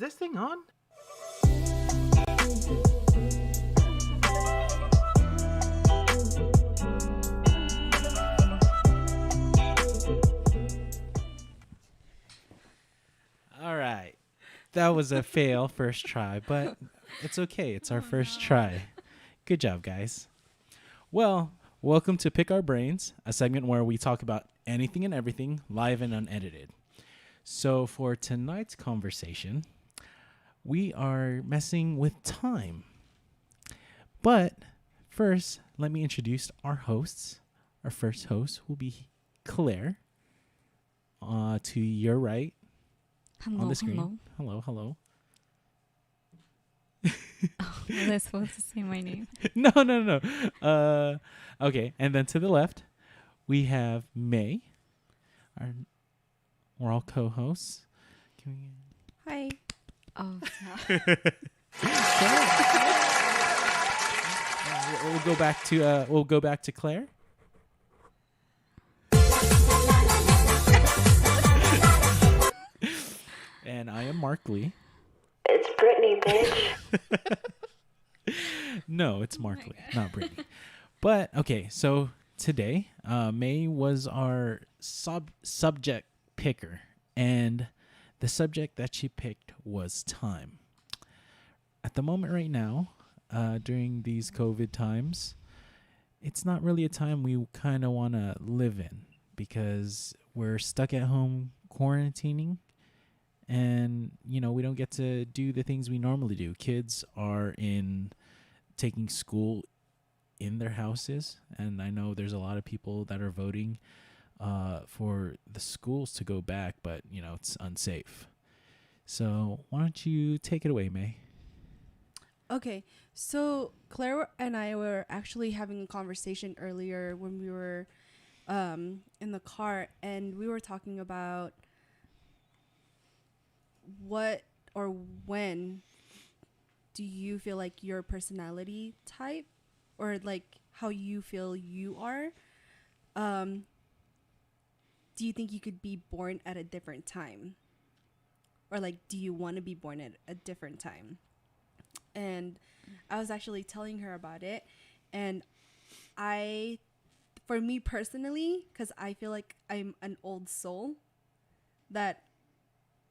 this thing on? All right. That was a fail first try, but it's okay. It's our first try. Good job, guys. Well, welcome to Pick Our Brains, a segment where we talk about anything and everything live and unedited. So for tonight's conversation, we are messing with time. But first, let me introduce our hosts. Our first host will be Claire. To your right Hello, on the screen. Hello. Oh, was I supposed to say my name? No. Okay, and then to the left, we have May. We're all co-hosts. Hi. Oh, We'll go back to Claire. And I am Marclee. It's Brittany, bitch. No, it's Marclee, not Brittany. But okay, so today, May was our subject picker, and the subject that she picked was time. At the moment right now, during these COVID times, it's not really a time we kind of want to live in because we're stuck at home quarantining. And, we don't get to do the things we normally do. Kids are taking school in their houses. And I know there's a lot of people that are voting for the schools to go back, but, it's unsafe. So why don't you take it away, May? Okay, so Claire and I were actually having a conversation earlier when we were in the car, and we were talking about what or when do you feel like your personality type or like how you feel you are, do you think you could be born at a different time, or like do you want to be born at a different time? And I was actually telling her about it, and for me personally, because I feel like I'm an old soul, that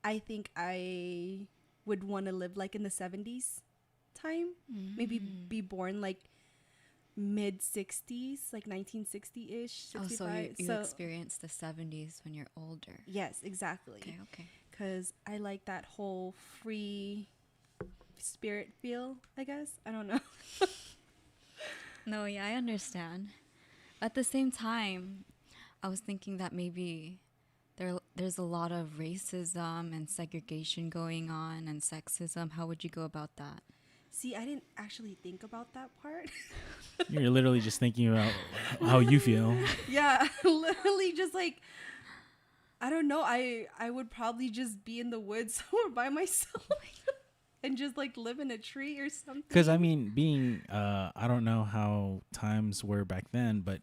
I think I would want to live like in the 70s time. Maybe be born like mid 60s, like 1960-ish, 65. Oh, so you experienced the 70s when you're older. Yes, exactly. Okay. Because I like that whole free spirit feel, I guess. I don't know. No, yeah, I understand. At the same time, I was thinking that maybe there's a lot of racism and segregation going on and sexism. How would you go about that? See, I didn't actually think about that part. You're literally just thinking about how you feel. Yeah, literally just like, I don't know. I would probably just be in the woods somewhere by myself and just like live in a tree or something. Because, I mean, being, I don't know how times were back then, but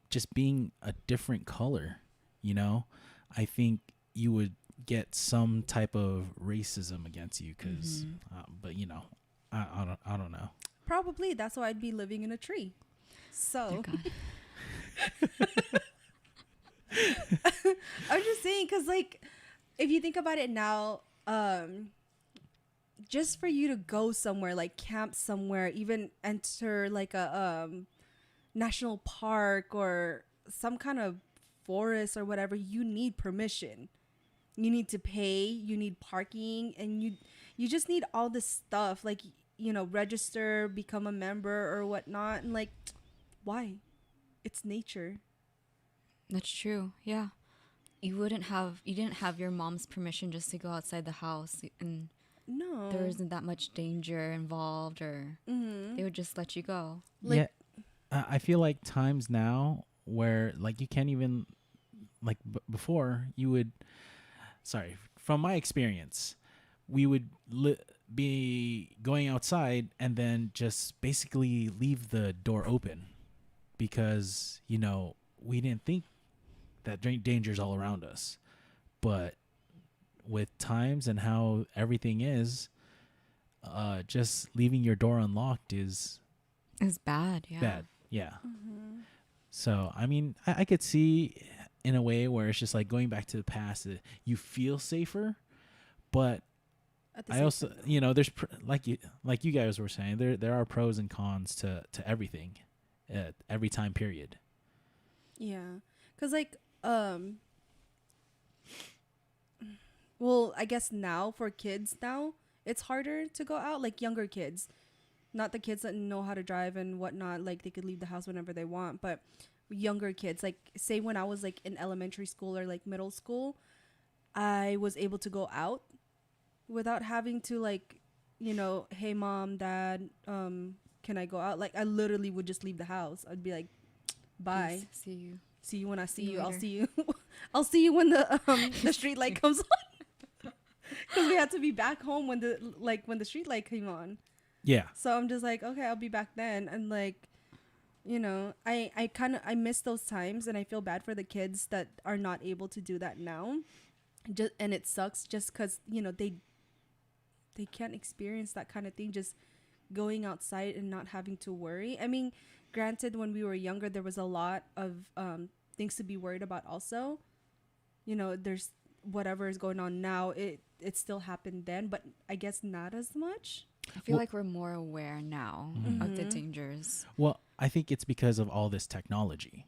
just being a different color, I think you would get some type of racism against you because, but I don't know. Probably that's why I'd be living in a tree. So I'm just saying, because like if you think about it now, just for you to go somewhere, like camp somewhere, even enter like a national park or some kind of forest or whatever, you need permission. You need to pay, you need parking, and you just need all this stuff, like, register, become a member or whatnot. And like, why? It's nature. That's true. Yeah. You didn't have your mom's permission just to go outside the house, and No, there isn't that much danger involved, or they would just let you go. Like, yeah, I feel like times now where like you can't even like before you would. Sorry, from my experience, we would be going outside and then just basically leave the door open because, we didn't think that danger's all around us. But with times and how everything is, just leaving your door unlocked is bad. Yeah. bad. Yeah. Mm-hmm. So, I mean, I could see in a way where it's just like going back to the past, you feel safer, but At the I same also, time, you know, there's like you guys were saying, there are pros and cons to everything at every time period. yeah, because like well, I guess now for kids now it's harder to go out, like younger kids, not the kids that know how to drive and whatnot, like they could leave the house whenever they want, but younger kids, like say when I was like in elementary school or like middle school, I was able to go out without having to like, you know, hey mom, dad, can I go out? Like I literally would just leave the house. I'd be like, bye. Peace. See you. See you when I see See you you. I'll later. see you. I'll see you when the street light comes on. Because we had to be back home when the street light came on. Yeah. So I'm just like, okay, I'll be back then. And like, you know, I miss those times, and I feel bad for the kids that are not able to do that now. And it sucks just because, you know, they can't experience that kind of thing, just going outside and not having to worry. I mean, granted, when we were younger, there was a lot of things to be worried about also. You know, there's whatever is going on now, it still happened then, but I guess not as much. I feel Well- like we're more aware now of the dangers. Well, I think it's because of all this technology.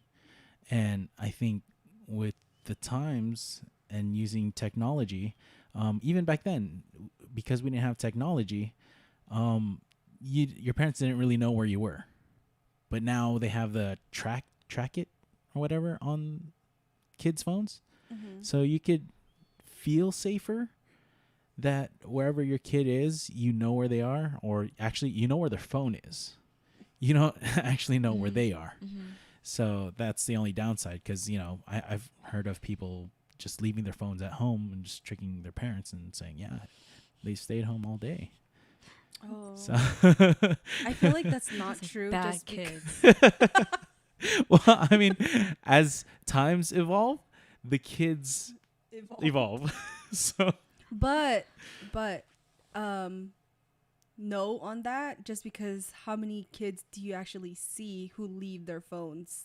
And I think with the times and using technology, even back then, because we didn't have technology, your parents didn't really know where you were. But now they have the track it or whatever on kids' phones. So you could feel safer that wherever your kid is, you know where they are, or actually you know where their phone is. You don't actually know where they are. So that's the only downside, because, you know, I've heard of people just leaving their phones at home and just tricking their parents and saying, yeah, they stayed home all day. Oh, So I feel like that's not true. Bad just kids. well, I mean, as times evolve, the kids evolve. So But no on that, just because how many kids do you actually see who leave their phones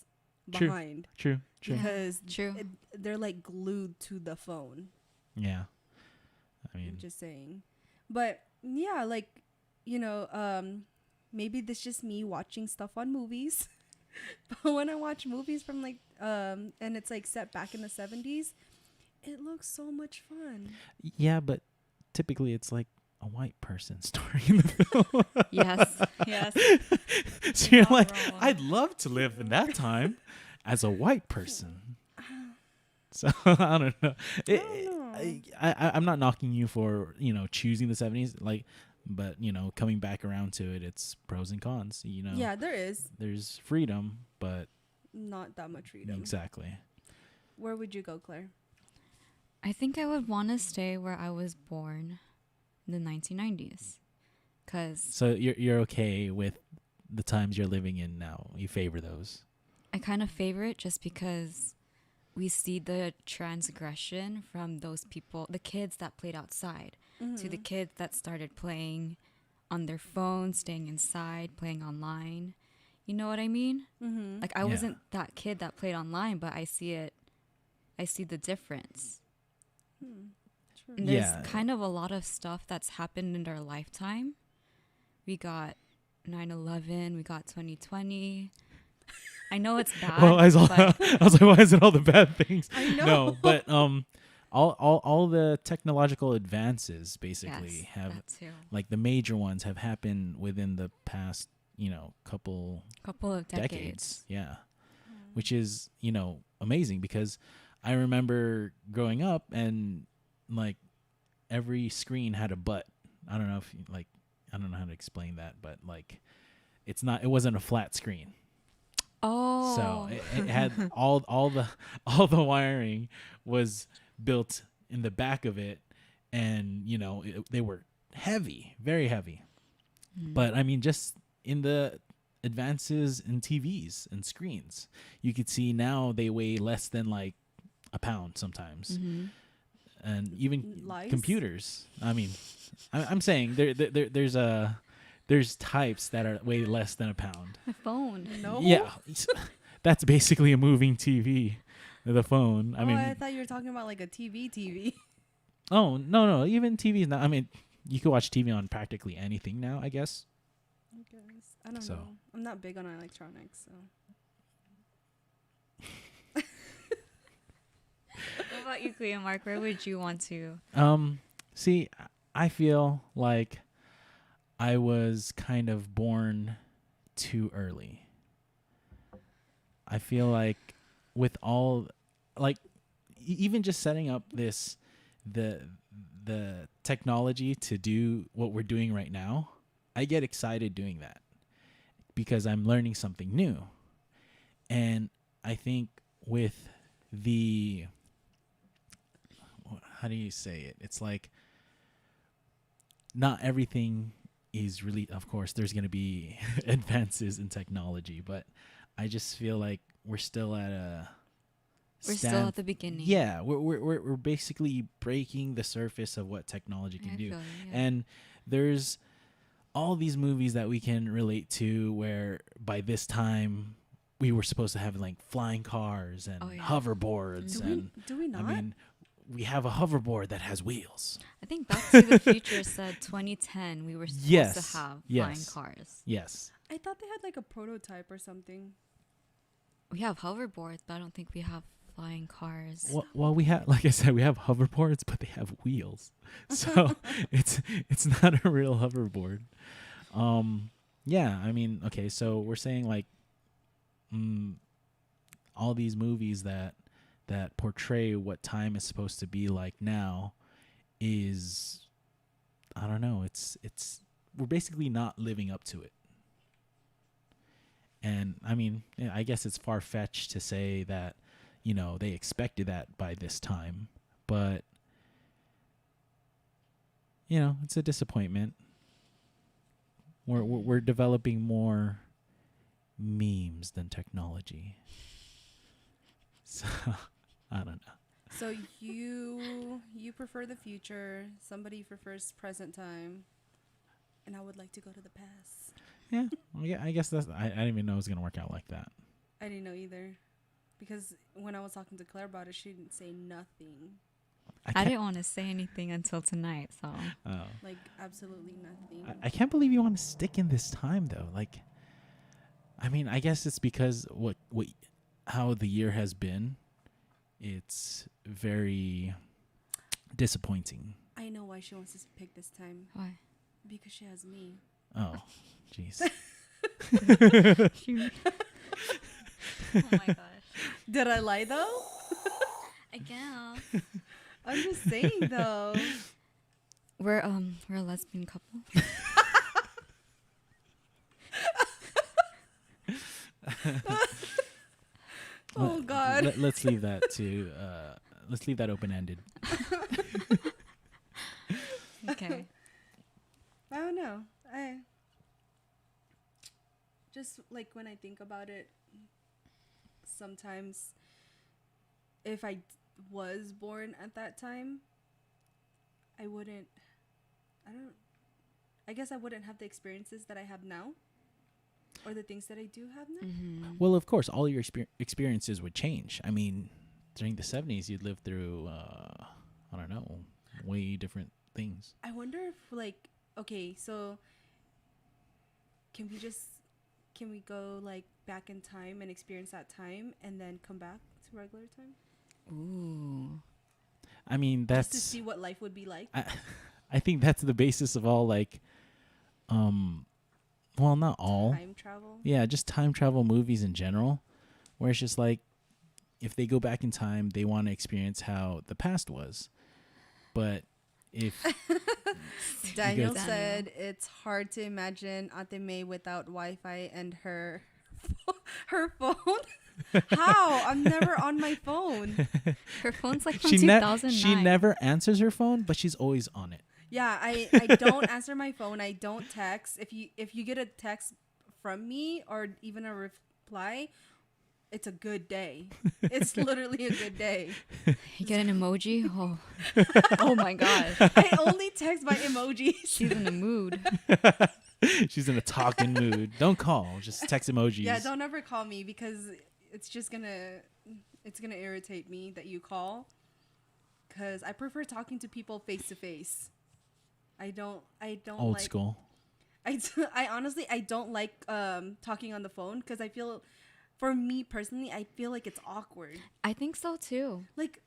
True. behind? true. Because True. they're like glued to the phone. Yeah. I I'm mean, just saying. But yeah, like, you know, maybe this is just me watching stuff on movies. But when I watch movies from like and it's like set back in the 70s, it looks so much fun. yeah, but typically it's like a white person story in the film. Yes. Yes. So You're you're not like, wrong. I'd love to live in that time as a white person. So I don't know. I'm not knocking you for, you know, choosing the 70s, like, but, you know, coming back around to it, it's pros and cons. You know, Yeah, there is there's freedom, but not that much freedom. exactly. Where would you go, Claire? I think I would want to stay where I was born in the 1990s. Because So you're okay with the times you're living in now. You favor those. I kind of favor it just because we see the transgression from those people, the kids that played outside, to the kids that started playing on their phones, staying inside, playing online. You know what I mean? Like, I Yeah. wasn't that kid that played online, but I see it. I see the difference. True. And there's Yeah. kind of a lot of stuff that's happened in our lifetime. We got 9/11, we got 2020. I know it's bad, Well, I was but like, why is it all the bad things? I know. No, but all the technological advances basically yes, have, that too. like, the major ones have happened within the past, you know, couple Couple of decades. decades. Yeah. Which is, you know, amazing, because I remember growing up and, like, every screen had a butt. I don't know if you, like, I don't know how to explain that, but, like, it wasn't a flat screen. Oh, So it had all the wiring was built in the back of it, and, you know, they were heavy, very heavy. But I mean, just in the advances in TVs and screens, you could see now they weigh less than like a pound sometimes. and even Lice? computers. I mean, I'm saying there's types that are way less than a pound. My phone. No. Yeah, that's basically a moving TV. The phone. I mean, I thought you were talking about like a TV. oh no, even TVs now. I mean, you can watch TV on practically anything now, I guess. I guess. I don't So. know. I'm not big on electronics, so. What about you, Cleo Mark? Where would you want to? See, I feel like I was kind of born too early. I feel like with all, like, even just setting up the technology to do what we're doing right now, I get excited doing that because I'm learning something new. And I think with the, how do you say it? It's like not everything is really, of course, there's going to be advances in technology, but I just feel like we're still at a Still at the beginning. Yeah, we're basically breaking the surface of what technology can do. feel you, yeah. And there's all these movies that we can relate to where by this time we were supposed to have like flying cars and hoverboards Do we not? I mean, we have a hoverboard that has wheels. I think Back to the Future said 2010 we were supposed Yes, to have yes. flying cars. Yes. I thought they had like a prototype or something. We have hoverboards, but I don't think we have flying cars. Well, we have, like I said, we have hoverboards, but they have wheels, so it's not a real hoverboard. Yeah, I mean, okay, so we're saying like, all these movies that portray what time is supposed to be like now is, I don't know, it's we're basically not living up to it. And I mean, yeah, I guess it's far-fetched to say that, you know, they expected that by this time, but you know, it's a disappointment. We're developing more memes than technology. So, I don't know. So you prefer the future, somebody prefers present time, and I would like to go to the past. Yeah, I guess that's. I didn't even know it was gonna work out like that. I didn't know either. Because when I was talking to Claire about it, she didn't say nothing. I didn't want to say anything until tonight, so. Oh. Like, absolutely nothing. I can't believe you want to stick in this time though. Like, I mean, I guess it's because how the year has been. It's very disappointing. I know why she wants to pick this time. Why? Because she has me. Oh, jeez. Oh my gosh. Did I lie though? I guess. I'm just saying though. We're a lesbian couple. Oh God. Let's leave that to. Let's leave that open ended. Okay. I don't know. I just like when I think about it, sometimes if I was born at that time, I guess I wouldn't have the experiences that I have now, or the things that I do have now. Mm-hmm. Well, of course, all your experiences would change. I mean, during the 70s, you'd live through, I don't know, way different things. I wonder if, like, okay, so can we go, like, back in time and experience that time and then come back to regular time? Ooh. I mean, that's... Just to see what life would be like? I think that's the basis of all, like, well, not all. Time travel? Yeah, just time travel movies in general, where it's just like, if they go back in time, they want to experience how the past was. But if... Daniel said it's hard to imagine Ate May without Wi-Fi and her phone. How? I'm never on my phone. Her phone's like from she 2009. She never answers her phone, but she's always on it. Yeah, I don't answer my phone. I don't text. If you get a text from me or even a reply, it's a good day. It's literally a good day. You get an emoji? Oh, oh my god. I only text by emojis. She's in a mood. She's in a talking mood. Don't call. Just text emojis. Yeah, don't ever call me because it's gonna irritate me that you call. Because I prefer talking to people face to face. I don't Old like, school. I honestly I don't like talking on the phone because I feel, for me personally, I feel like it's awkward. I think so too. Like,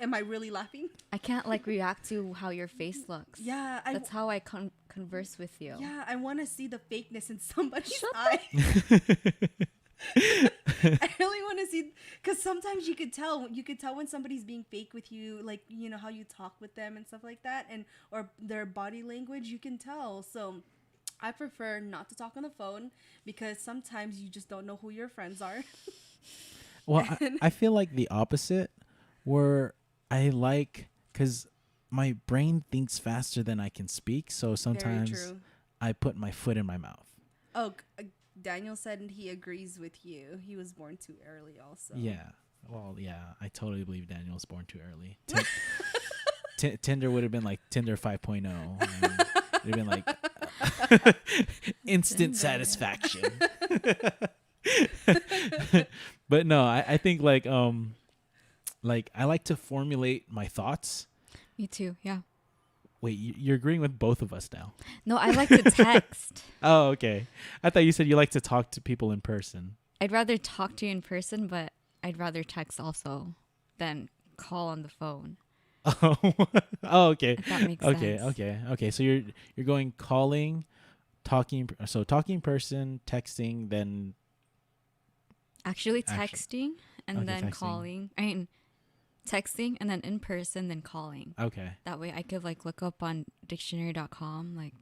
am I really laughing? I can't like react to how your face looks. Yeah, That's how I converse with you. yeah, I want to see the fakeness in somebody's Shut eye. I really want to see, because sometimes you could tell when somebody's being fake with you, like, you know how you talk with them and stuff like that, and or their body language, you can tell. So I prefer not to talk on the phone because sometimes you just don't know who your friends are. Well, I feel like the opposite, where I like, because my brain thinks faster than I can speak, so sometimes Very true. I put my foot in my mouth. Oh, Daniel said he agrees with you. He was born too early also. Yeah. Well, yeah, I totally believe Daniel was born too early. Tinder would have been like Tinder 5.0. It would have been like instant satisfaction. But no, I think like I like to formulate my thoughts. Me too. Yeah. Wait, you're agreeing with both of us now. No, I like to text. Oh, okay. I thought you said you like to talk to people in person. I'd rather talk to you in person, but I'd rather text also than call on the phone. Oh, oh, okay. If that makes Okay, sense. okay. So you're going calling, talking. So talking person, texting, then Actually texting and Okay, then texting. calling. I mean, texting and then in person, then calling. okay. That way I could like look up on dictionary.com like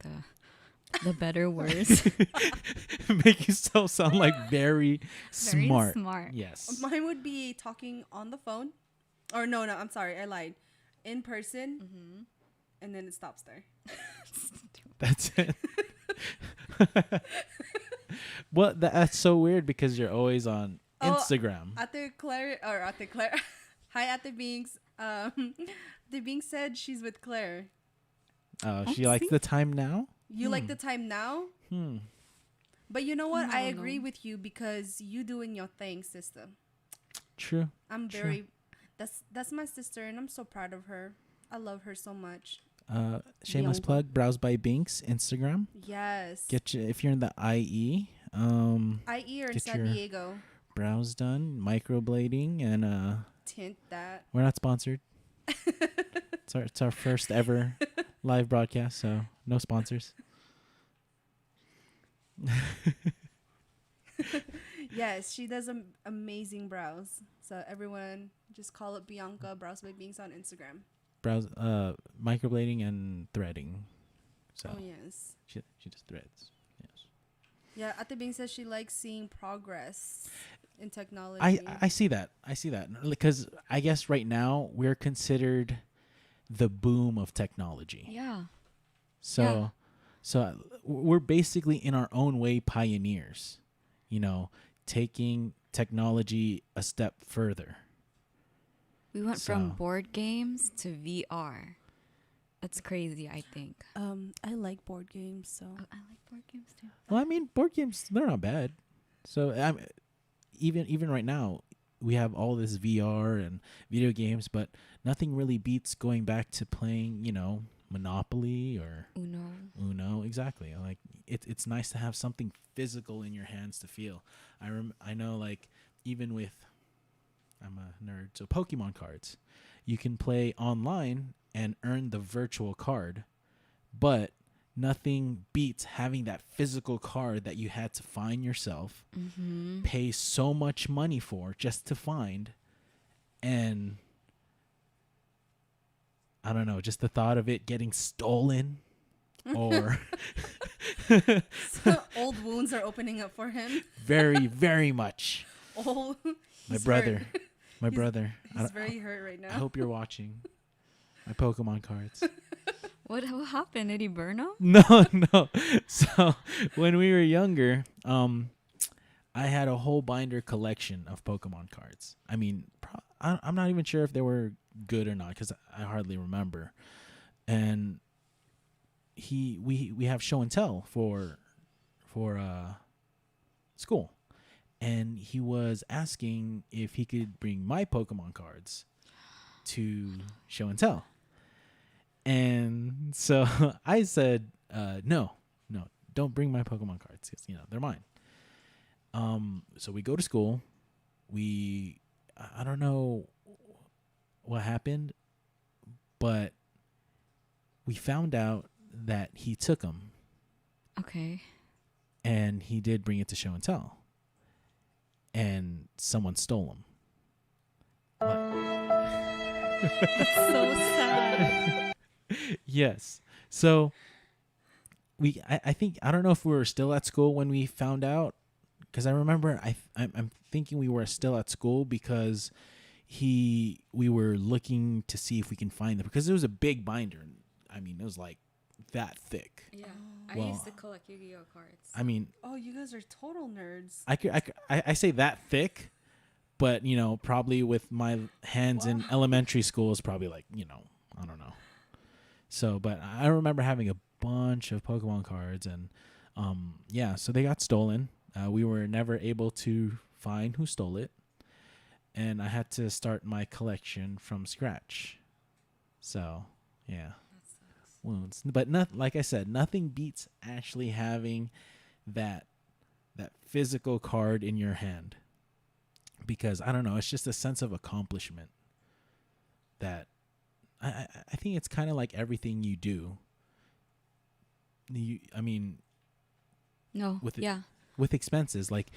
the better words. Make yourself sound like very Very smart. smart. Yes. Mine would be talking on the phone. Or no, I'm sorry. I lied. In person. Mm-hmm. And then it stops there. That's it. Well, that's so weird because you're always on Instagram. Ate Claire. Hi, Ate Binks. The Binks said she's with Claire. Oh, she likes the time now? You like the time now? But you know what? I agree with you because you doing your thing, sister. True. I'm True. very... That's my sister, and I'm so proud of her. I love her so much. Shameless Bianca. plug, Browse by Binks, Instagram. Yes. Get you, if you're in the IE, IE or in get San your- Diego. brows done, microblading, and Tint that. we're not sponsored. It's our first ever live broadcast, so no sponsors. Yes, she does amazing brows. So everyone just call up Bianca Brows by Binks on Instagram. Brows, microblading and threading. So Oh yes. she just threads. Yes. Yeah, Ate Bing says she likes seeing progress in technology. I see that. Because I guess right now we're considered the boom of technology. Yeah. So we're basically in our own way pioneers, you know, taking technology a step further. We went So- from board games to VR. That's crazy, I think. I like board games, so Oh, I like board games too. Well, I mean, board games, they're not bad. So even right now, we have all this VR and video games, but nothing really beats going back to playing, you know, Monopoly or Uno. Exactly. Like it's nice to have something physical in your hands to feel. I know, like, even with, I'm a nerd, so Pokemon cards, you can play online and earn the virtual card, but nothing beats having that physical card that you had to find yourself, pay so much money for just to find, and I don't know, just the thought of it getting stolen or so old wounds are opening up for him. very, very much. Oh, My he's brother. hurt. My brother. He's very hurt right I now. hope you're watching my Pokemon cards. What happened? Did he burn them? No. So when we were younger, I had a whole binder collection of Pokemon cards. I mean, I'm not even sure if they were good or not because I hardly remember. And we have show and tell for school, and he was asking if he could bring my Pokemon cards to show and tell. And so I said, no, don't bring my Pokemon cards because they're mine. So we go to school. I don't know what happened, but we found out that he took them. Okay. And he did bring it to show and tell. And someone stole them. That's so sad. Yes. So I think, I don't know if we were still at school when we found out, because I remember I'm thinking we were still at school because we were looking to see if we can find them, because it was a big binder. I mean, it was like that thick. Yeah. Well, I used to collect Yu-Gi-Oh cards. I mean, Oh, you guys are total nerds. I say that thick, but probably with my hands in elementary school is probably like, I don't know. So, but I remember having a bunch of Pokemon cards, and so they got stolen. We were never able to find who stole it, and I had to start my collection from scratch. So, yeah. Wounds, but not, like I said, nothing beats actually having that physical card in your hand, because I don't know, it's just a sense of accomplishment that I think it's kind of like everything you do. No. With expenses, like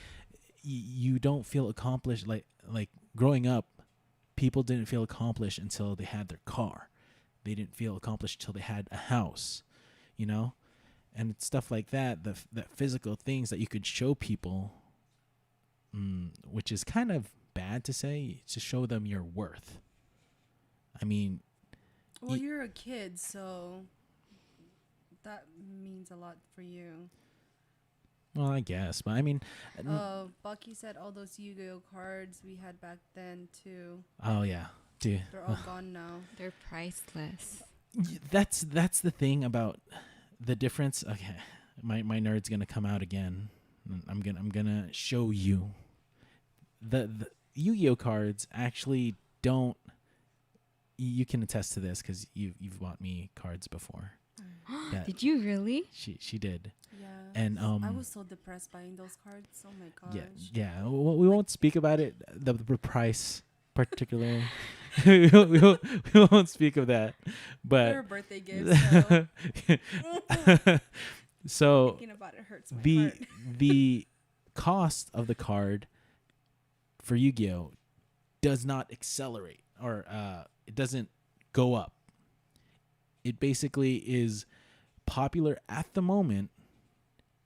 you don't feel accomplished. Like growing up, people didn't feel accomplished until they had their car. They didn't feel accomplished until they had a house, and it's stuff like that. That physical things that you could show people, which is kind of bad to say, to show them your worth. I mean, well, you're a kid, so that means a lot for you. Well, I guess, but I mean, Bucky said all those Yu-Gi-Oh cards we had back then too. Oh yeah, dude, They're all gone now. They're priceless. That's the thing about the difference. Okay, my nerd's gonna come out again. I'm gonna show you the Yu-Gi-Oh cards actually don't. You can attest to this because you've bought me cards before. Did you really? She did. Yeah. And I was so depressed buying those cards. Oh my gosh. Yeah. We won't speak about it. The price particularly. we won't speak of that. But they're a birthday gift. So thinking about it hurts my heart. the cost of the card for Yu-Gi-Oh does not accelerate, or it doesn't go up. It basically is popular at the moment,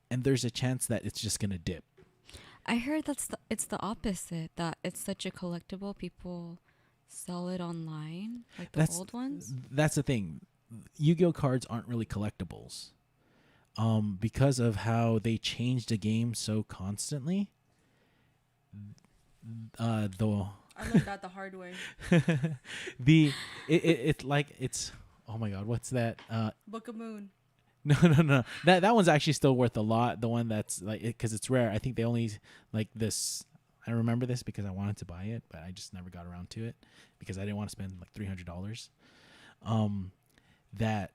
and there's a chance that it's just gonna dip. I heard it's the opposite. That it's such a collectible. People sell it online, like the old ones. That's the thing. Yu-Gi-Oh cards aren't really collectibles, because of how they change the game so constantly. I learned that the hard way. It's like it's, oh my god, what's that? Book of Moon. No. That one's actually still worth a lot. The one that's like, because it's rare. I think they only like this. I remember this because I wanted to buy it, but I just never got around to it because I didn't want to spend like $300. That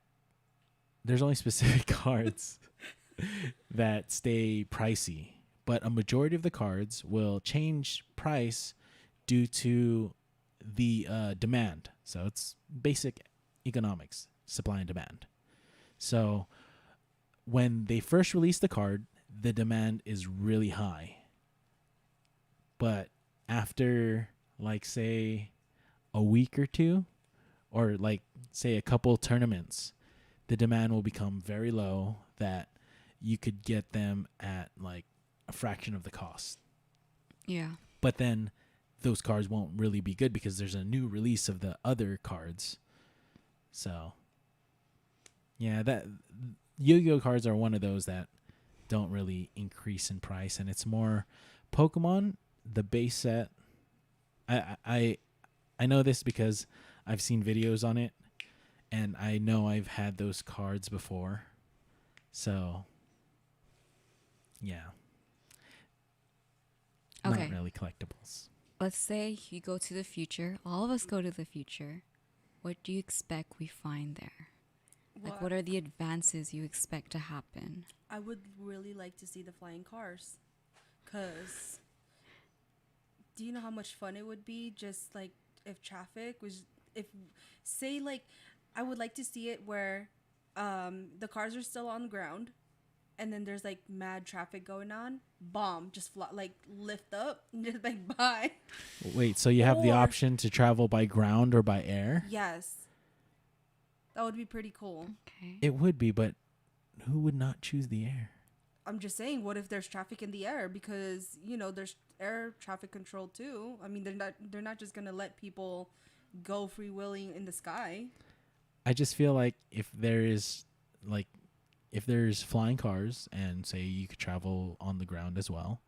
there's only specific cards that stay pricey, but a majority of the cards will change price due to the demand. So it's basic economics, supply and demand. So when they first release the card, the demand is really high. But after, like, say, a week or two, or like, say, a couple tournaments, the demand will become very low that you could get them at like a fraction of the cost. Yeah. But then those cards won't really be good because there's a new release of the other cards. So yeah, that Yu-Gi-Oh cards are one of those that don't really increase in price, and it's more Pokemon, the base set, I know this because I've seen videos on it, and I know I've had those cards before. So, yeah. Okay. Not really collectibles. Let's say you go to the future. All of us go to the future. What do you expect we find there? Like, what are the advances you expect to happen? I would really like to see the flying cars. Because do you know how much fun it would be just like if traffic was, if, say, like, I would like to see it where the cars are still on the ground and then there's like mad traffic going on. Bomb, just fly, like lift up and just like bye. Wait, so you have the Or- option to travel by ground or by air? Yes. That would be pretty cool. Okay. It would be, but who would not choose the air? I'm just saying, what if there's traffic in the air? Because, you know, there's air traffic control too. I mean, they're not just gonna let people go free willing in the sky. I just feel like if there's flying cars and say you could travel on the ground as well,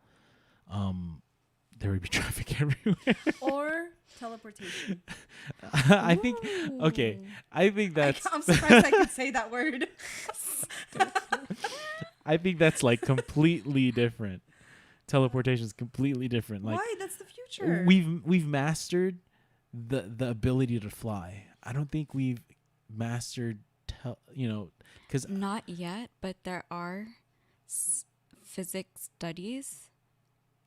there would be traffic everywhere. Or teleportation. I think that's I'm surprised I could say that word. I think that's like completely different. Teleportation is completely different. Like Why? That's the future. we've mastered the ability to fly. I don't think we've mastered because Not yet, but there are physics studies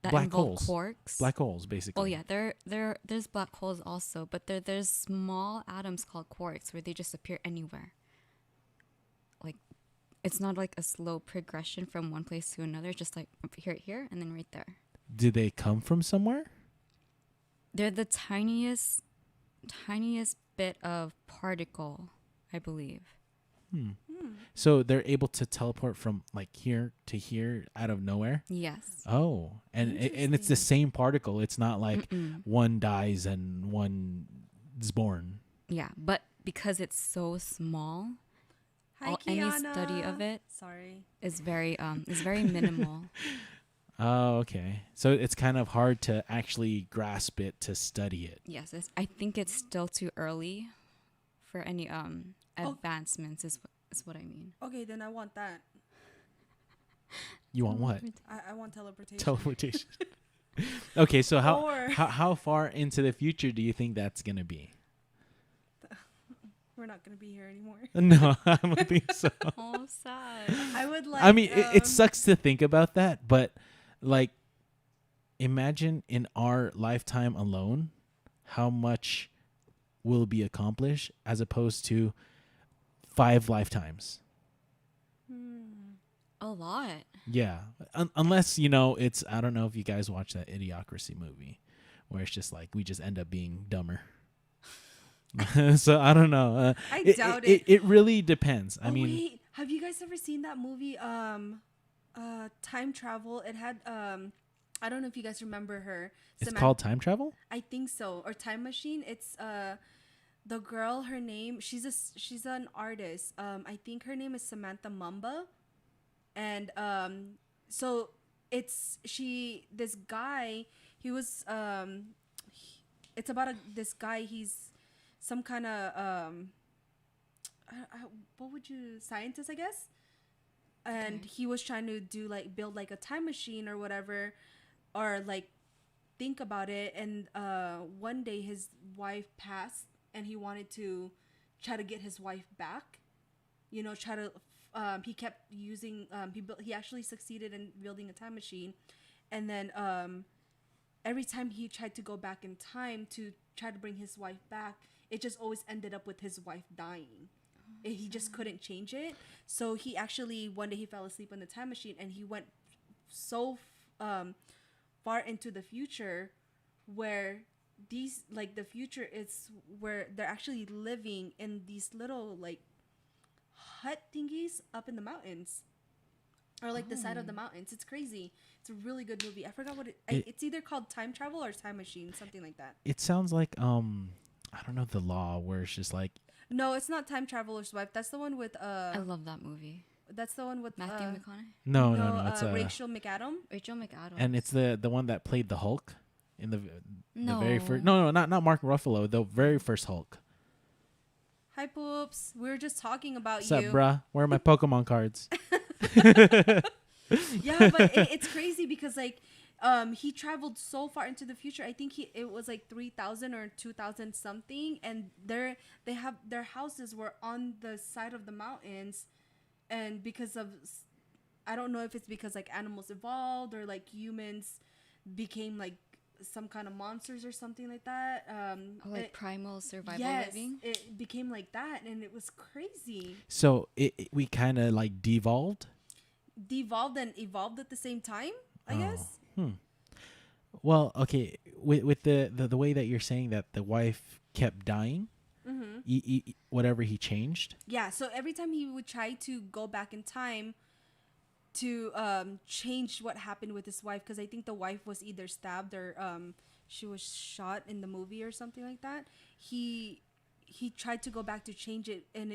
that Black involve holes. quarks. black holes basically. Oh yeah, there's black holes also, but there's small atoms called quarks where they just appear anywhere. Like, it's not like a slow progression from one place to another, just like here, and then right there. Do they come from somewhere? They're the tiniest bit of particle, I believe. So they're able to teleport from like here to here out of nowhere. Yes. Oh, and it's the same particle. It's not like one dies and one is born. Yeah, but because it's so small, Hi, any Kiana. study of it Sorry. is very minimal. Oh, okay. So it's kind of hard to actually grasp it to study it. Yes, I think it's still too early for any advancements. Is what I mean. Okay, then I want that. You want what? I want teleportation. Teleportation. Okay, so Or- how far into the future do you think that's gonna be? We're not gonna be here anymore. No, I don't think so. Oh, sad. I would like. I mean, it sucks to think about that, but like, imagine in our lifetime alone, how much will be accomplished as opposed to 5 lifetimes. A lot. Yeah, unless it's. I don't know if you guys watch that Idiocracy movie, where it's just like we just end up being dumber. So I don't know. I doubt it. It really depends. I mean, wait, have you guys ever seen that movie? Time travel. It had I don't know if you guys remember her. it's called time travel. I think so. Or Time Machine. It's the girl. Her name. She's an artist. I think her name is Samantha Mumba, and so it's this guy. He was it's about this guy. He's some kind of what would you scientist, I guess. And he was trying to build like a time machine or whatever, or like think about it. And one day his wife passed, and he wanted to try to get his wife back. Try to. He kept using. He actually succeeded in building a time machine, and then every time he tried to go back in time to try to bring his wife back, it just always ended up with his wife dying. He just couldn't change it. So he actually, one day he fell asleep in the time machine, and he went so far into the future where the future is where they're actually living in these little like hut thingies up in the mountains, or like the side of the mountains. It's crazy. It's a really good movie. I forgot what it's either called Time Travel or Time Machine, something like that. It sounds like I don't know, The Law, where it's just like No, it's not Time Traveler's Wife. That's the one with I love that movie. That's the one with Matthew McConaughey. No. It's Rachel McAdams. Rachel McAdams. and it's the one that played the Hulk in the No. very first. No, not Mark Ruffalo. The very first Hulk. Hi, Poops. We were just talking about What's up, you. bruh? Where are my Pokemon cards? Yeah, but it's crazy because like he traveled so far into the future. I think it was like 3,000 or 2,000 something, and their houses were on the side of the mountains, and because of I don't know if it's because like animals evolved or like humans became like some kind of monsters or something like that. Primal survival living. It became like that, and it was crazy. So we kind of like devolved. Devolved and evolved at the same time, I guess. Well, okay, with the way that you're saying that the wife kept dying, whatever he changed. Yeah, so every time he would try to go back in time to change what happened with his wife, because I think the wife was either stabbed or she was shot in the movie or something like that. He tried to go back to change it, and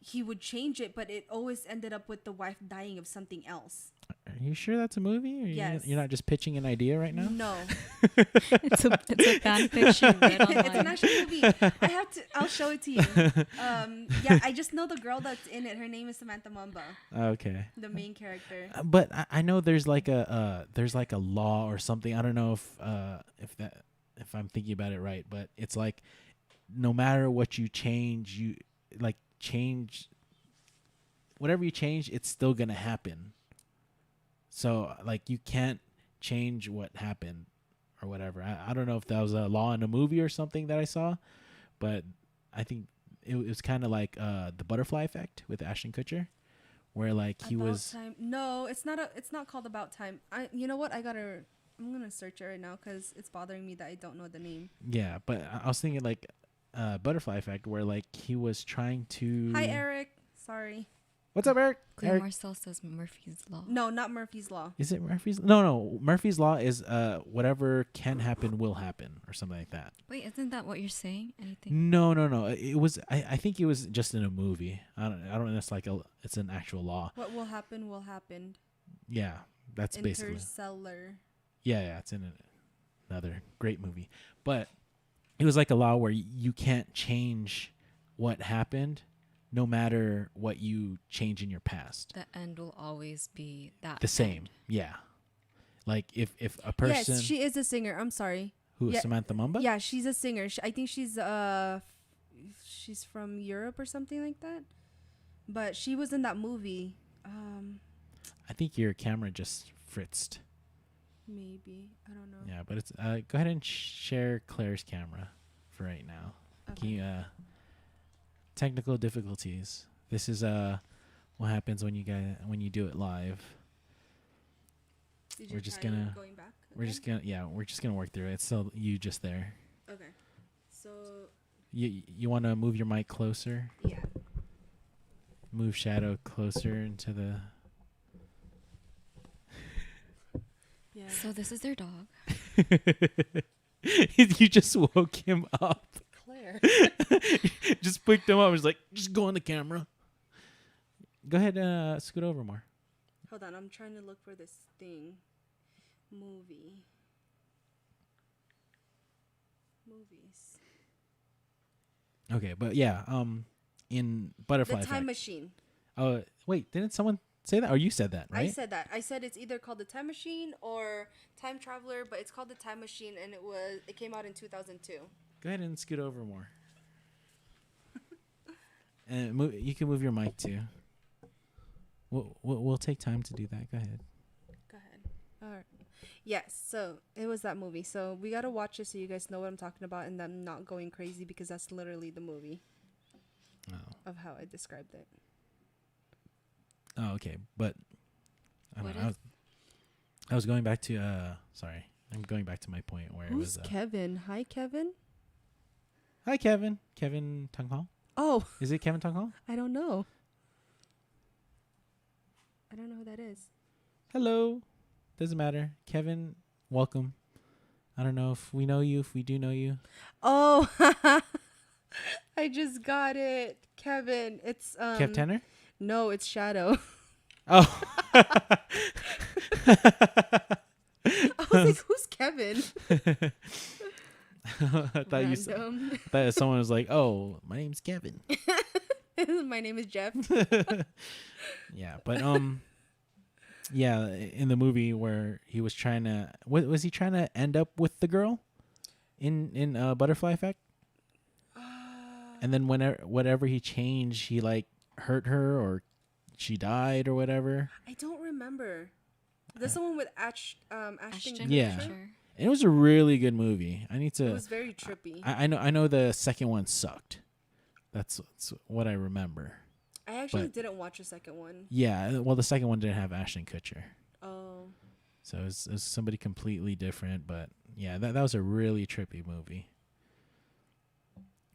he would change it, but it always ended up with the wife dying of something else. Are you sure that's a movie? Or Yes. You're not just pitching an idea right now? No. It's a fan fiction read online. It's an actual movie. I'll show it to you. Yeah, I just know the girl that's in it. Her name is Samantha Mumba, Okay. the main character. But I know there's like a law or something. I don't know if I'm thinking about it right, but it's like no matter what you change, whatever you change, it's still gonna happen. So like you can't change what happened or whatever. I don't know if that was a law in a movie or something that I saw, but I think it was kind of like the Butterfly Effect with Ashton Kutcher, where like he About was. Time. No, it's not called About Time. You know what? I'm gonna search it right now because it's bothering me that I don't know the name. Yeah, but I was thinking like Butterfly Effect, where like he was trying to. Hi, Eric. Sorry. What's up, Eric? Claire Eric? Marcel says Murphy's Law. No, not Murphy's Law. Is it Murphy's? No. Murphy's Law is whatever can happen will happen or something like that. Wait, isn't that what you're saying? Anything? No. It was. I think it was just in a movie. I don't know. It's like it's an actual law. What will happen will happen. Yeah, that's basically. Interstellar. Yeah. It's in another great movie, but it was like a law where you can't change what happened, no matter what you change in your past. The end will always be The same. end. Yeah. Like if a person. Yes, she is a singer. I'm sorry. Who, Yeah. Samantha Mumba? Yeah, she's a singer. I think she's from Europe or something like that. But she was in that movie. I think your camera just fritzed. Maybe. I don't know. Yeah, but it's go ahead and share Claire's camera for right now. Okay. Can you, technical difficulties. This is what happens when you do it live. Did We're you just try gonna- going back? We're just gonna work through it. It's still you just there. Okay. So You want to move your mic closer? yeah. Move shadow closer into the. Yeah. So this is their dog. You just woke him up. Claire. Just picked him up. Was like, just go on the camera. Go ahead, scoot over more. Hold on, I'm trying to look for this thing. Movies. Okay, but yeah, in Butterfly The Time Effect. Machine. Oh, wait, didn't someone say that? Or you said that, right? I said that. I said it's either called The Time Machine or Time Traveler, but it's called The Time Machine, and it came out in 2002. Go ahead and scoot over more. And you can move your mic too. We'll take time to do that. Go ahead. Go ahead. All right. Yes, so it was that movie. So we got to watch it so you guys know what I'm talking about and I'm not going crazy because that's literally the movie of how I described it. Oh, okay. But I don't What know. I was going back to sorry. I'm going back to my point where Who's it was Kevin? Hi, Kevin. Hi, Kevin. Kevin Tunghall? Oh, Is it Kevin Tunghall? I don't know. I don't know who that is. Hello. Doesn't matter. Kevin, welcome. I don't know if we know you, if we do know you. Oh, I just got it. Kevin. It's Kev Tanner? No, it's Shadow. Oh. I was like, who's Kevin? I thought you said, Random. I thought someone was like, "Oh, my name's Kevin." My name is Jeff. Yeah, but yeah, in the movie where he was trying to, what was he trying to end up with the girl in Butterfly Effect? And then whatever he changed, he like hurt her or she died or whatever. I don't remember. There's someone with Ashton Ashton Yeah. Kutcher. Kutcher. It was a really good movie. I need It to. was very trippy. I know the second one sucked. That's what I remember. I actually but- didn't watch the second one. Yeah, well, the second one didn't have Ashton Kutcher, Oh. so it was somebody completely different. But yeah, that was a really trippy movie.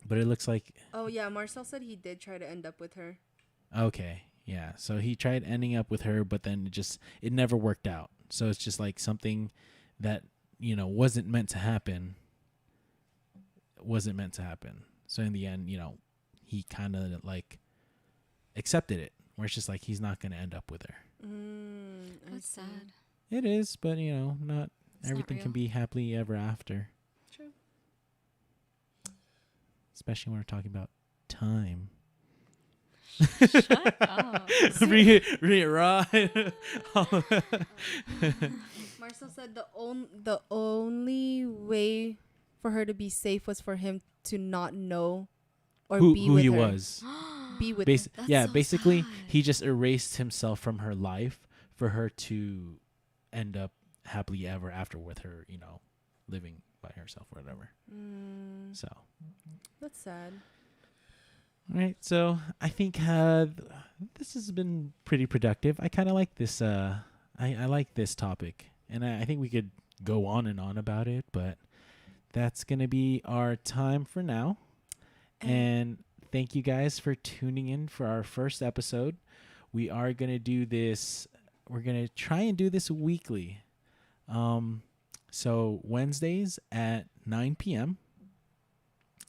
But it looks like Oh yeah, Marcel said he did try to end up with her. okay, yeah. So he tried ending up with her, but then it never worked out. So it's just like something that wasn't meant to happen. Wasn't meant to happen. So in the end, he kind of like accepted it, where it's just like he's not going to end up with her. That's sad. It is, but not It's everything not can real. be happily ever after. True. Especially when we're talking about time. Shut up. bring it raw. Marcel said the only way for her to be safe was for him to not know or be who with he her. was. Be with Basi- her. That's yeah, so basically sad. he just erased himself from her life for her to end up happily ever after with her, living by herself or whatever. So, That's sad. all right. So I think this has been pretty productive. I kind of like this. I like this topic, and I think we could go on and on about it, but that's gonna be our time for now. And thank you guys for tuning in for our first episode. We are going to do this. We're going to try and do this weekly. So Wednesdays at 9 p.m.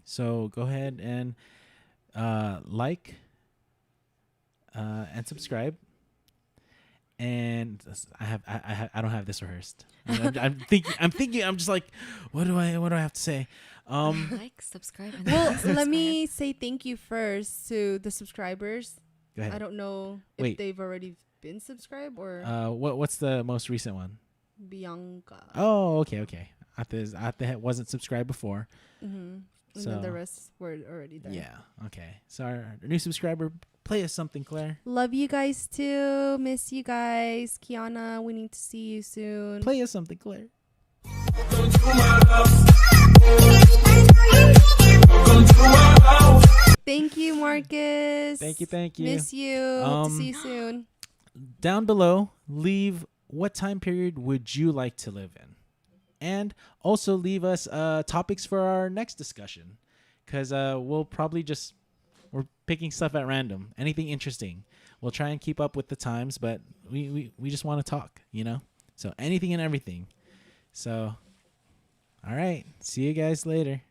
So go ahead and like and subscribe. And I don't have this rehearsed. I'm thinking. I'm just like, what do I have to say? Like, subscribe, and Well, subscribe. let me say thank you first to the subscribers. Go ahead. I don't know if Wait. they've already been subscribed or What's the most recent one? Bianca. Oh, okay. I wasn't subscribed before. And So then the rest were already there. yeah, okay. So our new subscriber, play us something, Claire. Love you guys too. Miss you guys. Kiana, we need to see you soon. Play us something, Claire. Thank you, Marcus. Thank you. Miss you. Hope to see you soon. Down below, leave what time period would you like to live in, and also leave us topics for our next discussion, because we'll probably we're picking stuff at random, anything interesting. We'll try and keep up with the times, but we just want to talk, so anything and everything. So all right, see you guys later.